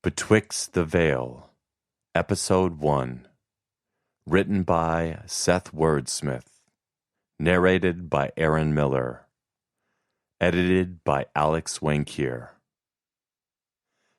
Betwixt the Veil, Episode 1. Written by Seth Wordsmith. Narrated by Aaron Miller. Edited by Alex Wankier.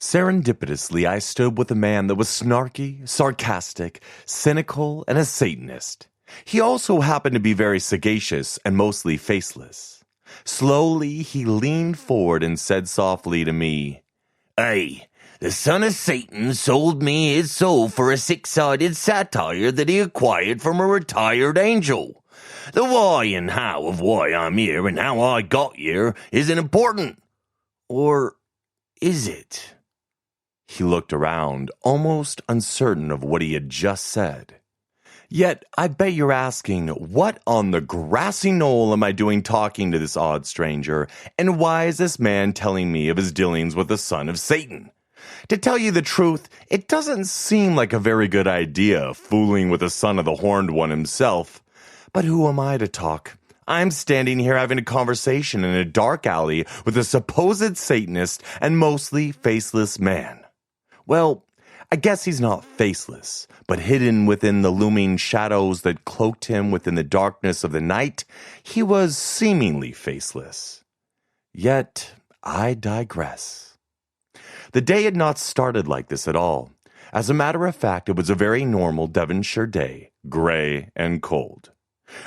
Serendipitously, I stood with a man that was snarky, sarcastic, cynical, and a Satanist. He also happened to be very sagacious and mostly faceless. Slowly, he leaned forward and said softly to me, "Hey, the son of Satan sold me his soul for a six-sided satire that he acquired from a retired angel. The why and how of why I'm here and how I got here isn't important. Or is it?" He looked around, almost uncertain of what he had just said. Yet, I bet you're asking, what on the grassy knoll am I doing talking to this odd stranger, and why is this man telling me of his dealings with the son of Satan? To tell you the truth, it doesn't seem like a very good idea, fooling with the son of the Horned One himself. But who am I to talk? I'm standing here having a conversation in a dark alley with a supposed Satanist and mostly faceless man. Well, I guess he's not faceless, but hidden within the looming shadows that cloaked him within the darkness of the night, he was seemingly faceless. Yet, I digress. The day had not started like this at all. As a matter of fact, it was a very normal Devonshire day, gray and cold.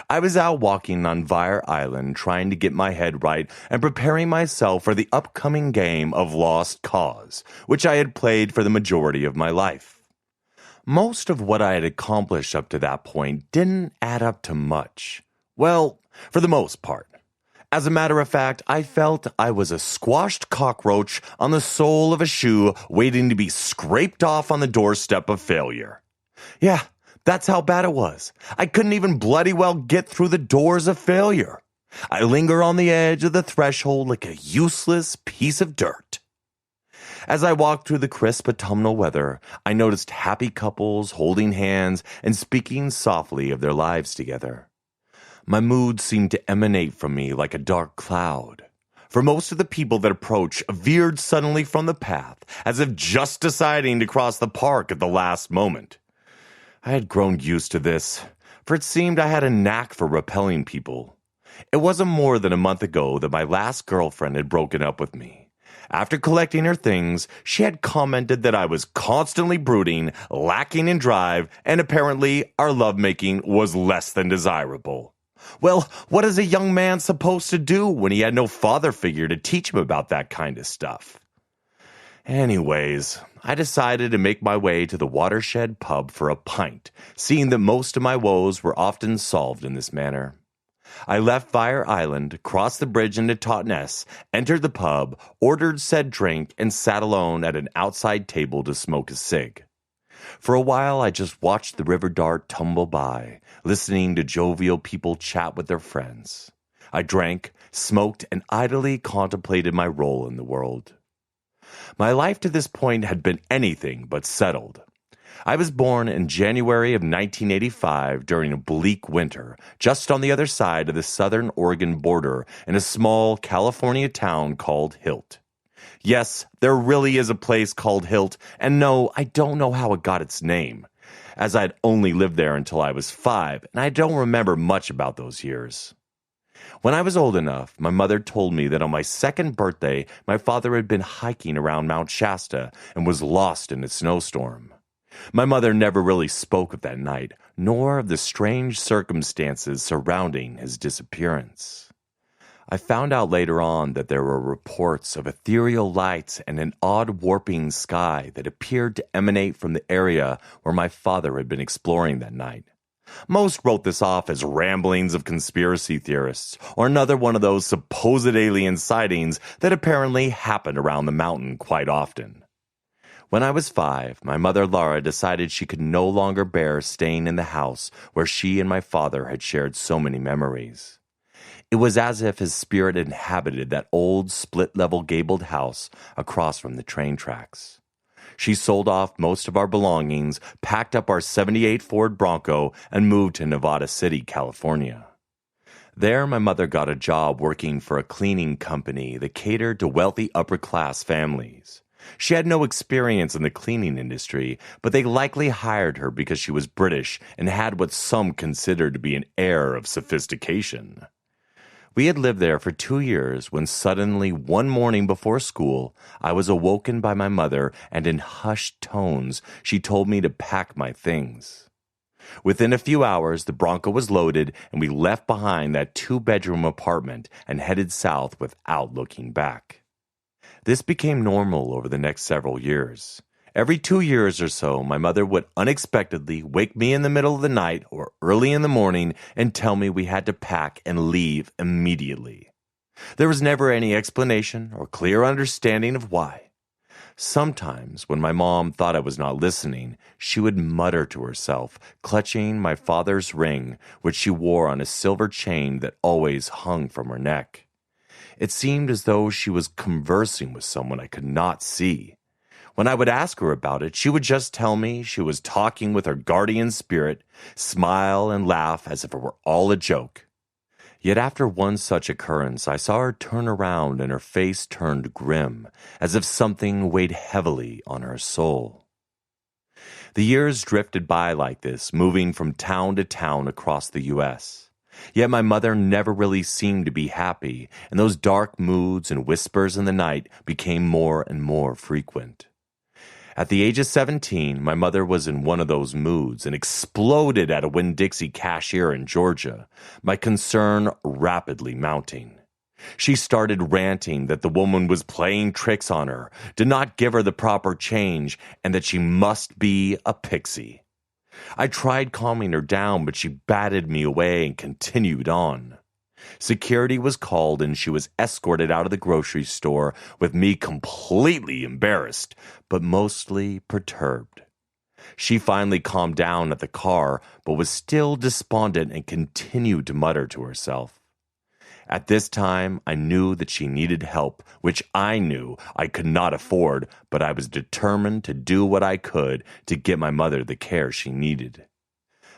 I was out walking on Vire Island trying to get my head right and preparing myself for the upcoming game of Lost Cause, which I had played for the majority of my life. Most of what I had accomplished up to that point didn't add up to much. Well, for the most part. As a matter of fact, I felt I was a squashed cockroach on the sole of a shoe waiting to be scraped off on the doorstep of failure. Yeah, that's how bad it was. I couldn't even bloody well get through the doors of failure. I linger on the edge of the threshold like a useless piece of dirt. As I walked through the crisp autumnal weather, I noticed happy couples holding hands and speaking softly of their lives together. My mood seemed to emanate from me like a dark cloud. For most of the people that approached veered suddenly from the path, as if just deciding to cross the park at the last moment. I had grown used to this, for it seemed I had a knack for repelling people. It wasn't more than a month ago that my last girlfriend had broken up with me. After collecting her things, she had commented that I was constantly brooding, lacking in drive, and apparently our lovemaking was less than desirable. Well, what is a young man supposed to do when he had no father figure to teach him about that kind of stuff? Anyways, I decided to make my way to the Watershed pub for a pint, seeing that most of my woes were often solved in this manner. I left Fire Island, crossed the bridge into Totnes, entered the pub, ordered said drink, and sat alone at an outside table to smoke a cig. For a while, I just watched the river dart tumble by, listening to jovial people chat with their friends. I drank, smoked, and idly contemplated my role in the world. My life to this point had been anything but settled. I was born in January of 1985 during a bleak winter, just on the other side of the southern Oregon border in a small California town called Hilt. Yes, there really is a place called Hilt, and no, I don't know how it got its name, as I'd only lived there until I was 5, and I don't remember much about those years. When I was old enough, my mother told me that on my second birthday, my father had been hiking around Mount Shasta and was lost in a snowstorm. My mother never really spoke of that night, nor of the strange circumstances surrounding his disappearance. I found out later on that there were reports of ethereal lights and an odd warping sky that appeared to emanate from the area where my father had been exploring that night. Most wrote this off as ramblings of conspiracy theorists, or another one of those supposed alien sightings that apparently happened around the mountain quite often. When I was 5, my mother Laura decided she could no longer bear staying in the house where she and my father had shared so many memories. It was as if his spirit inhabited that old split-level gabled house across from the train tracks. She sold off most of our belongings, packed up our '78 Ford Bronco, and moved to Nevada City, California. There, my mother got a job working for a cleaning company that catered to wealthy upper-class families. She had no experience in the cleaning industry, but they likely hired her because she was British and had what some considered to be an air of sophistication. We had lived there for 2 years when suddenly, one morning before school, I was awoken by my mother, and in hushed tones, she told me to pack my things. Within a few hours, the Bronco was loaded, and we left behind that two-bedroom apartment and headed south without looking back. This became normal over the next several years. Every 2 years or so, my mother would unexpectedly wake me in the middle of the night or early in the morning and tell me we had to pack and leave immediately. There was never any explanation or clear understanding of why. Sometimes, when my mom thought I was not listening, she would mutter to herself, clutching my father's ring, which she wore on a silver chain that always hung from her neck. It seemed as though she was conversing with someone I could not see. When I would ask her about it, she would just tell me she was talking with her guardian spirit, smile and laugh as if it were all a joke. Yet after one such occurrence, I saw her turn around and her face turned grim, as if something weighed heavily on her soul. The years drifted by like this, moving from town to town across the U.S. Yet my mother never really seemed to be happy, and those dark moods and whispers in the night became more and more frequent. At the age of 17, my mother was in one of those moods and exploded at a Winn-Dixie cashier in Georgia, my concern rapidly mounting. She started ranting that the woman was playing tricks on her, did not give her the proper change, and that she must be a pixie. I tried calming her down, but she batted me away and continued on. Security was called and she was escorted out of the grocery store with me completely embarrassed, but mostly perturbed. She finally calmed down at the car, but was still despondent and continued to mutter to herself. At this time, I knew that she needed help, which I knew I could not afford, but I was determined to do what I could to get my mother the care she needed.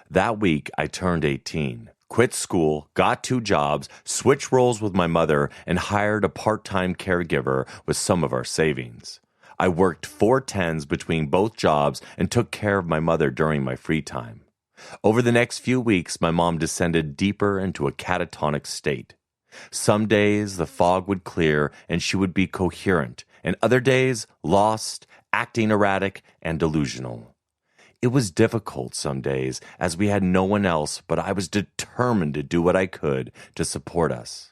That week, I turned 18. Quit school, got 2 jobs, switched roles with my mother, and hired a part-time caregiver with some of our savings. I worked 4 10s between both jobs and took care of my mother during my free time. Over the next few weeks, my mom descended deeper into a catatonic state. Some days the fog would clear and she would be coherent, and other days lost, acting erratic, and delusional. It was difficult some days, as we had no one else, but I was determined to do what I could to support us.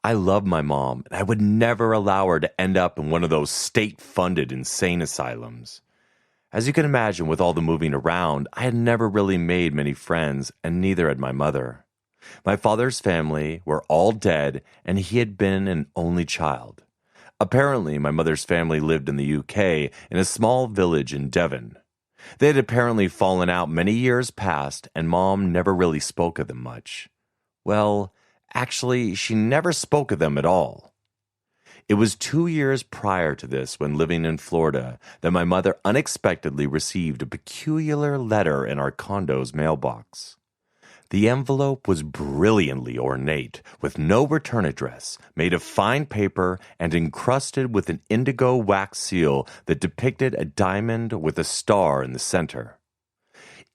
I loved my mom, and I would never allow her to end up in one of those state-funded insane asylums. As you can imagine, with all the moving around, I had never really made many friends, and neither had my mother. My father's family were all dead, and he had been an only child. Apparently, my mother's family lived in the UK in a small village in Devon. They had apparently fallen out many years past, and Mom never really spoke of them much. Well, actually, she never spoke of them at all. It was 2 years prior to this, when living in Florida, that my mother unexpectedly received a peculiar letter in our condo's mailbox. The envelope was brilliantly ornate, with no return address, made of fine paper, and encrusted with an indigo wax seal that depicted a diamond with a star in the center.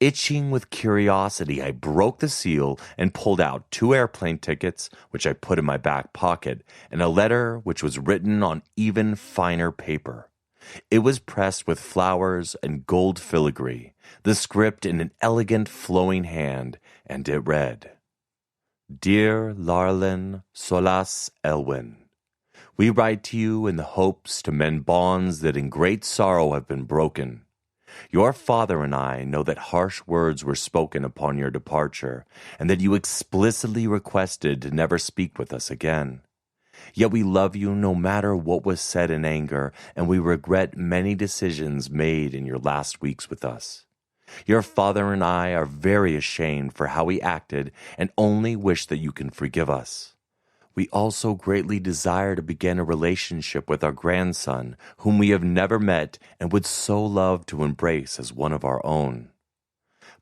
Itching with curiosity, I broke the seal and pulled out 2 airplane tickets, which I put in my back pocket, and a letter which was written on even finer paper. It was pressed with flowers and gold filigree, the script in an elegant flowing hand, and it read, "Dear Larlin Solas Elwyn, we write to you in the hopes to mend bonds that in great sorrow have been broken. Your father and I know that harsh words were spoken upon your departure, and that you explicitly requested to never speak with us again. Yet we love you no matter what was said in anger, and we regret many decisions made in your last weeks with us. Your father and I are very ashamed for how we acted and only wish that you can forgive us. We also greatly desire to begin a relationship with our grandson, whom we have never met and would so love to embrace as one of our own.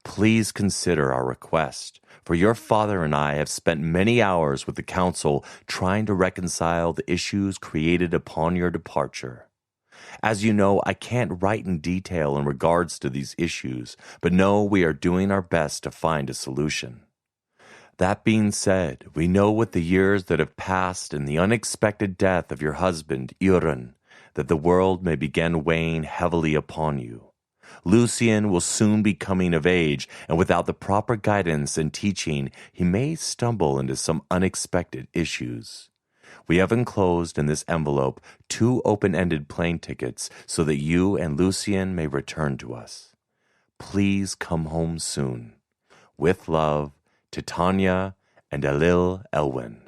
Please consider our request, for your father and I have spent many hours with the council trying to reconcile the issues created upon your departure. As you know, I can't write in detail in regards to these issues, but know we are doing our best to find a solution. That being said, we know with the years that have passed and the unexpected death of your husband, Iron, that the world may begin weighing heavily upon you. Lucien will soon be coming of age, and without the proper guidance and teaching, he may stumble into some unexpected issues. We have enclosed in this envelope 2 open-ended plane tickets so that you and Lucien may return to us. Please come home soon. With love, Titania and Alil Elwin.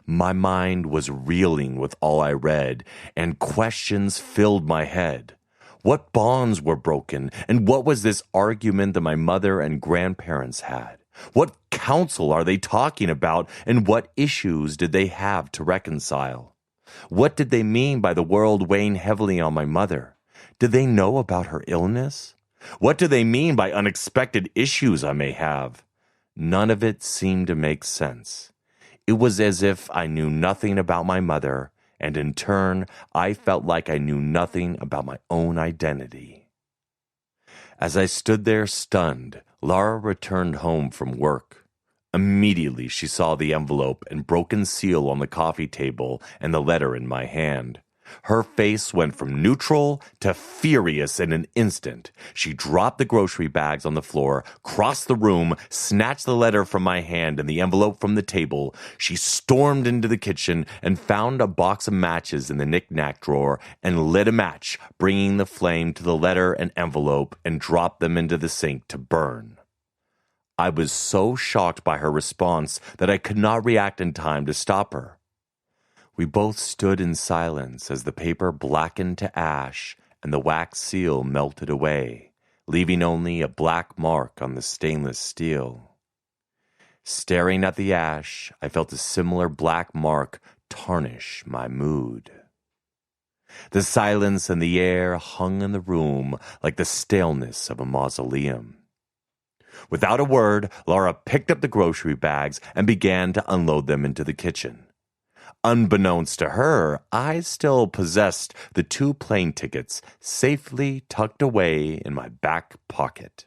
My mind was reeling with all I read, and questions filled my head. What bonds were broken, and what was this argument that my mother and grandparents had? What counsel are they talking about, and what issues did they have to reconcile? What did they mean by the world weighing heavily on my mother? Did they know about her illness? What do they mean by unexpected issues I may have? None of it seemed to make sense. It was as if I knew nothing about my mother, and in turn, I felt like I knew nothing about my own identity. As I stood there stunned, Lara returned home from work. Immediately, she saw the envelope and broken seal on the coffee table and the letter in my hand. Her face went from neutral to furious in an instant. She dropped the grocery bags on the floor, crossed the room, snatched the letter from my hand and the envelope from the table. She stormed into the kitchen and found a box of matches in the knick-knack drawer and lit a match, bringing the flame to the letter and envelope and dropped them into the sink to burn. I was so shocked by her response that I could not react in time to stop her. We both stood in silence as the paper blackened to ash and the wax seal melted away, leaving only a black mark on the stainless steel. Staring at the ash, I felt a similar black mark tarnish my mood. The silence and the air hung in the room like the staleness of a mausoleum. Without a word, Laura picked up the grocery bags and began to unload them into the kitchen. Unbeknownst to her, I still possessed the 2 plane tickets safely tucked away in my back pocket.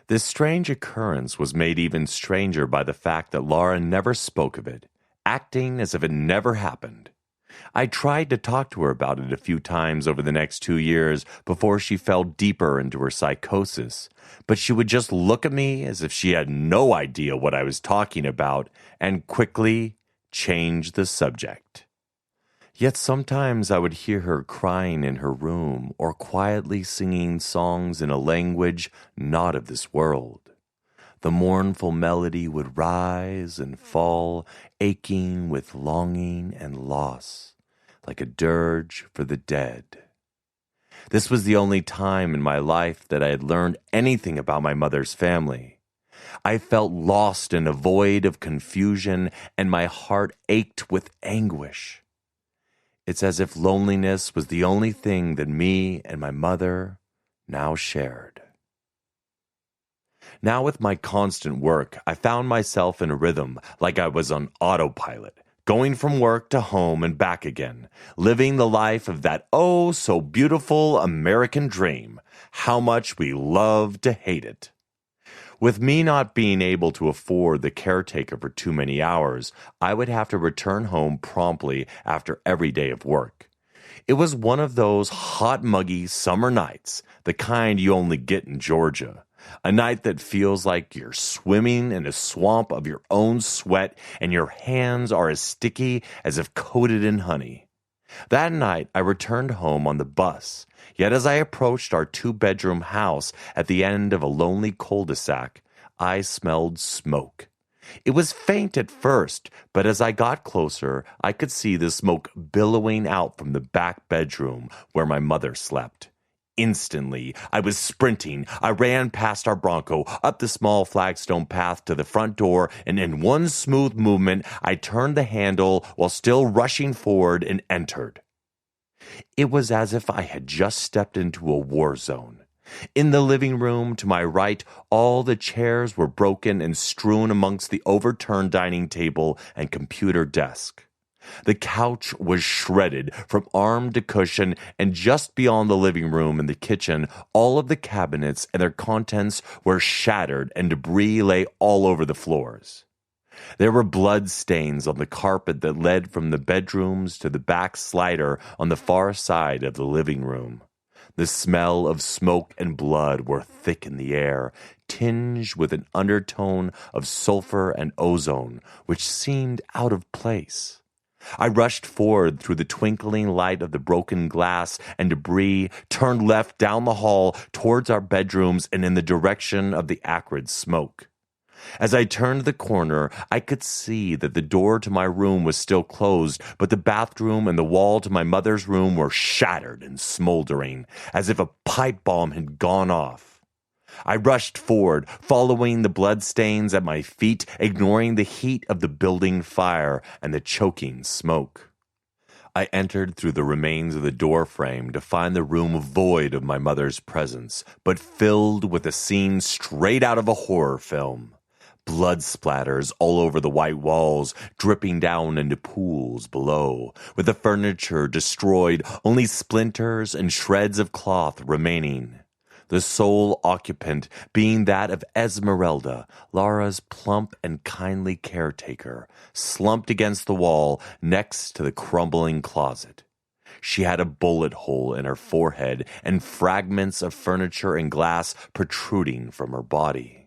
This strange occurrence was made even stranger by the fact that Laura never spoke of it, acting as if it never happened. I tried to talk to her about it a few times over the next 2 years before she fell deeper into her psychosis, but she would just look at me as if she had no idea what I was talking about and quickly change the subject. Yet sometimes I would hear her crying in her room or quietly singing songs in a language not of this world. The mournful melody would rise and fall, aching with longing and loss, like a dirge for the dead. This was the only time in my life that I had learned anything about my mother's family. I felt lost in a void of confusion, and my heart ached with anguish. It's as if loneliness was the only thing that me and my mother now shared. Now with my constant work, I found myself in a rhythm like I was on autopilot, going from work to home and back again, living the life of that oh so beautiful American dream, how much we love to hate it. With me not being able to afford the caretaker for too many hours, I would have to return home promptly after every day of work. It was one of those hot, muggy summer nights, the kind you only get in Georgia. A night that feels like you're swimming in a swamp of your own sweat and your hands are as sticky as if coated in honey. That night, I returned home on the bus. Yet as I approached our 2-bedroom house at the end of a lonely cul-de-sac, I smelled smoke. It was faint at first, but as I got closer, I could see the smoke billowing out from the back bedroom where my mother slept. Instantly, I was sprinting. I ran past our Bronco, up the small flagstone path to the front door, and in one smooth movement, I turned the handle while still rushing forward and entered. It was as if I had just stepped into a war zone. In the living room to my right, all the chairs were broken and strewn amongst the overturned dining table and computer desk. The couch was shredded from arm to cushion, and just beyond the living room and the kitchen, all of the cabinets and their contents were shattered and debris lay all over the floors. There were blood stains on the carpet that led from the bedrooms to the back slider on the far side of the living room. The smell of smoke and blood were thick in the air, tinged with an undertone of sulfur and ozone, which seemed out of place. I rushed forward through the twinkling light of the broken glass and debris, turned left down the hall towards our bedrooms and in the direction of the acrid smoke. As I turned the corner, I could see that the door to my room was still closed, but the bathroom and the wall to my mother's room were shattered and smoldering, as if a pipe bomb had gone off. I rushed forward, following the bloodstains at my feet, ignoring the heat of the building fire and the choking smoke. I entered through the remains of the door frame to find the room void of my mother's presence, but filled with a scene straight out of a horror film. Blood splatters all over the white walls, dripping down into pools below, with the furniture destroyed, only splinters and shreds of cloth remaining. The sole occupant being that of Esmeralda, Laura's plump and kindly caretaker, slumped against the wall next to the crumbling closet. She had a bullet hole in her forehead and fragments of furniture and glass protruding from her body.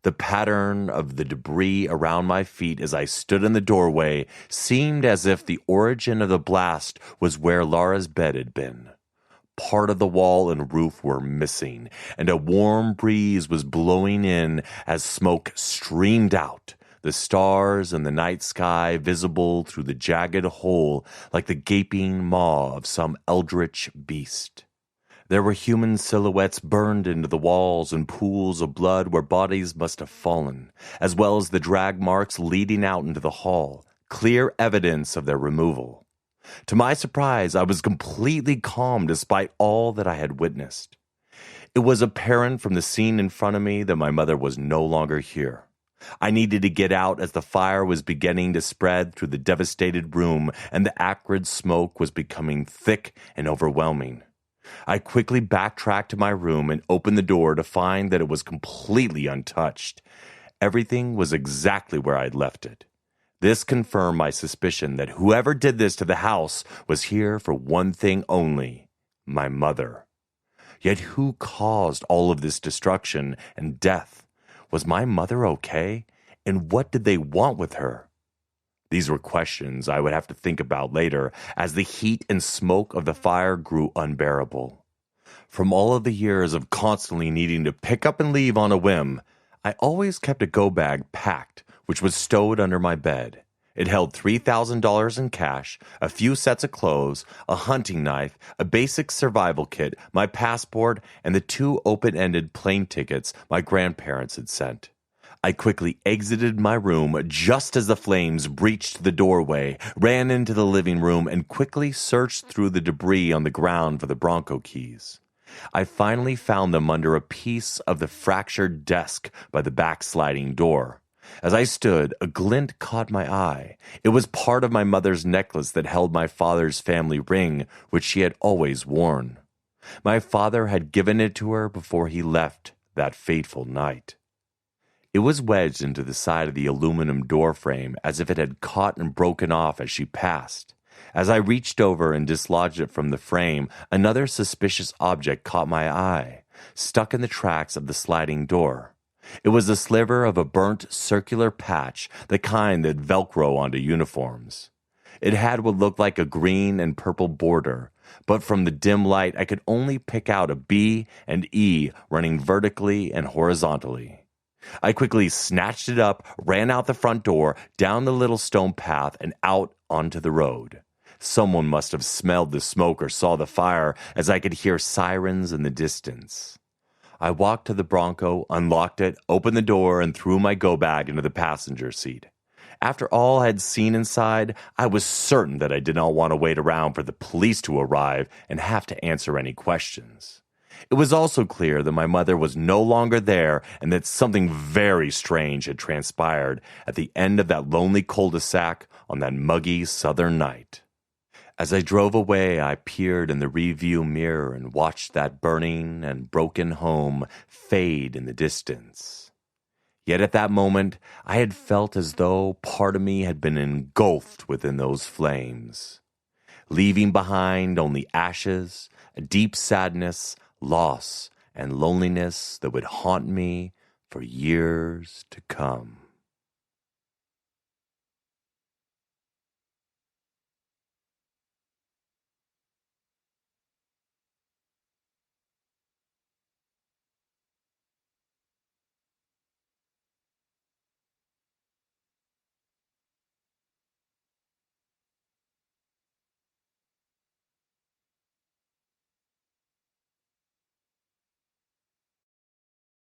The pattern of the debris around my feet as I stood in the doorway seemed as if the origin of the blast was where Laura's bed had been. Part of the wall and roof were missing, and a warm breeze was blowing in as smoke streamed out, the stars in the night sky visible through the jagged hole like the gaping maw of some eldritch beast. There were human silhouettes burned into the walls and pools of blood where bodies must have fallen, as well as the drag marks leading out into the hall, clear evidence of their removal. To my surprise, I was completely calm despite all that I had witnessed. It was apparent from the scene in front of me that my mother was no longer here. I needed to get out as the fire was beginning to spread through the devastated room and the acrid smoke was becoming thick and overwhelming. I quickly backtracked to my room and opened the door to find that it was completely untouched. Everything was exactly where I had left it. This confirmed my suspicion that whoever did this to the house was here for one thing only: my mother. Yet who caused all of this destruction and death? Was my mother okay? And what did they want with her? These were questions I would have to think about later as the heat and smoke of the fire grew unbearable. From all of the years of constantly needing to pick up and leave on a whim, I always kept a go-bag packed, which was stowed under my bed. It held $3,000 in cash, a few sets of clothes, a hunting knife, a basic survival kit, my passport, and the 2 open-ended plane tickets my grandparents had sent. I quickly exited my room just as the flames breached the doorway, ran into the living room, and quickly searched through the debris on the ground for the Bronco keys. I finally found them under a piece of the fractured desk by the backsliding door. As I stood, a glint caught my eye. It was part of my mother's necklace that held my father's family ring, which she had always worn. My father had given it to her before he left that fateful night. It was wedged into the side of the aluminum door frame as if it had caught and broken off as she passed. As I reached over and dislodged it from the frame, another suspicious object caught my eye, stuck in the tracks of the sliding door. It was a sliver of a burnt circular patch, the kind that Velcro onto uniforms. It had what looked like a green and purple border, but from the dim light I could only pick out a B and E running vertically and horizontally. I quickly snatched it up, ran out the front door, down the little stone path, and out onto the road. Someone must have smelled the smoke or saw the fire, as I could hear sirens in the distance. I walked to the Bronco, unlocked it, opened the door, and threw my go-bag into the passenger seat. After all I had seen inside, I was certain that I did not want to wait around for the police to arrive and have to answer any questions. It was also clear that my mother was no longer there and that something very strange had transpired at the end of that lonely cul-de-sac on that muggy southern night. As I drove away, I peered in the rearview mirror and watched that burning and broken home fade in the distance. Yet at that moment, I had felt as though part of me had been engulfed within those flames, leaving behind only ashes, a deep sadness, loss, and loneliness that would haunt me for years to come.